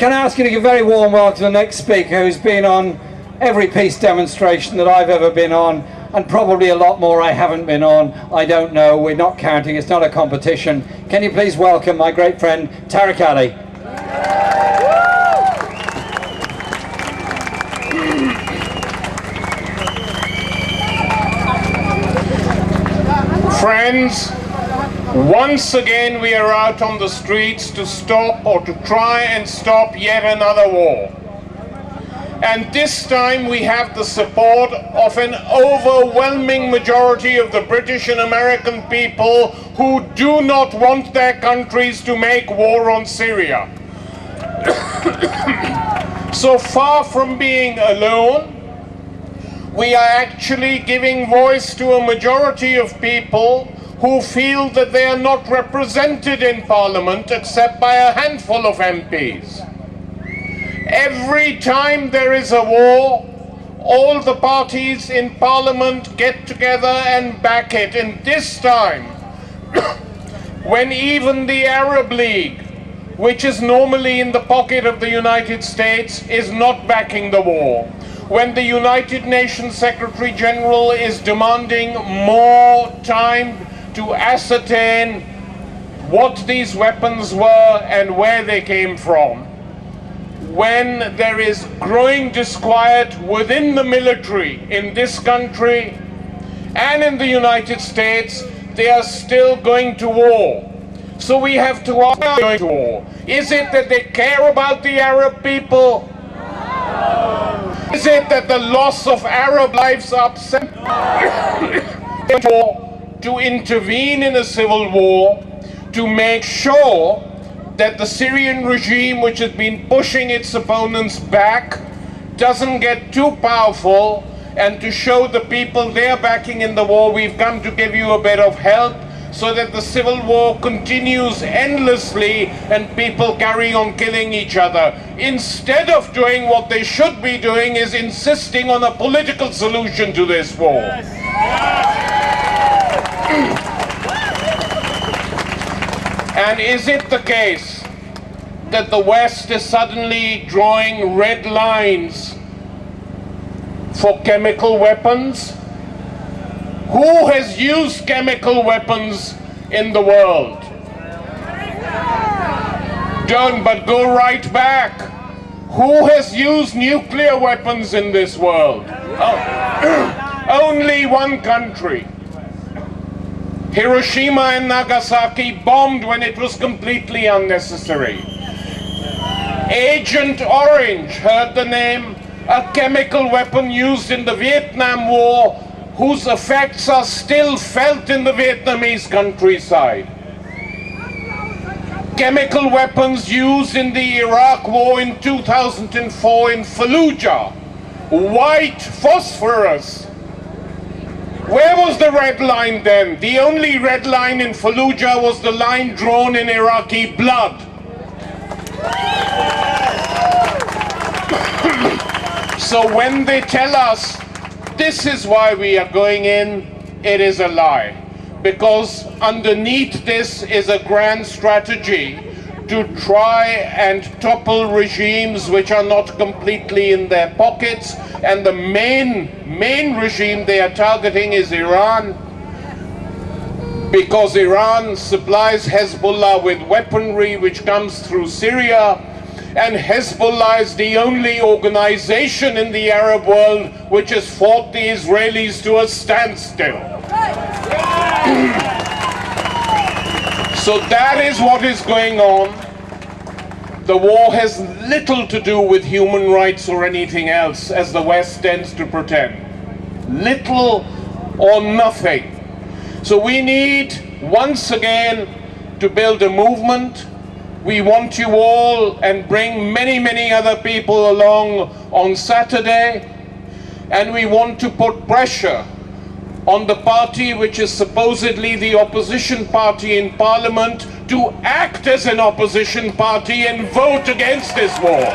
Can I ask you to give a very warm welcome to the next speaker, who's been on every peace demonstration that I've ever been on, and probably a lot more I haven't been on. I don't know, we're not counting, it's not a competition. Can you please welcome my great friend, Tariq Ali. Friends, once again we are out on the streets to stop or to try and stop yet another war. And this time we have the support of an overwhelming majority of the British and American people who do not want their countries to make war on Syria. So far from being alone, we are actually giving voice to a majority of people who feel that they are not represented in Parliament except by a handful of MPs. Every time there is a war, all the parties in Parliament get together and back it. And this time, when even the Arab League, which is normally in the pocket of the United States, is not backing the war, when the United Nations Secretary General is demanding more time to ascertain what these weapons were and where they came from, when there is growing disquiet within the military in this country and in the United States, they are still going to war. So we have to ask, why going to war? Is it that they care about the Arab people? Is it that the loss of Arab lives upset to intervene in a civil war to make sure that the Syrian regime, which has been pushing its opponents back, doesn't get too powerful, and to show the people they're backing in the war, we've come to give you a bit of help so that the civil war continues endlessly and people carry on killing each other. Instead of doing what they should be doing, is insisting on a political solution to this war. And is it the case that the West is suddenly drawing red lines for chemical weapons? Who has used chemical weapons in the world? But go right back. Who has used nuclear weapons in this world? Oh, only one country. Hiroshima and Nagasaki bombed when it was completely unnecessary. Agent Orange, heard the name? A chemical weapon used in the Vietnam War, whose effects are still felt in the Vietnamese countryside. Chemical weapons used in the Iraq War in 2004 in Fallujah. White phosphorus. Where was the red line then? The only red line in Fallujah was the line drawn in Iraqi blood. So when they tell us this is why we are going in, it is a lie. Because underneath this is a grand strategy to try and topple regimes which are not completely in their pockets. And the main regime they are targeting is Iran, because Iran supplies Hezbollah with weaponry which comes through Syria, and Hezbollah is the only organization in the Arab world which has fought the Israelis to a standstill. So that is what is going on. The war has little to do with human rights or anything else, as the West tends to pretend. Little or nothing. So we need, once again, to build a movement. We want you all, and bring many other people along on Saturday. And we want to put pressure on the party which is supposedly the opposition party in Parliament to act as an opposition party and vote against this war.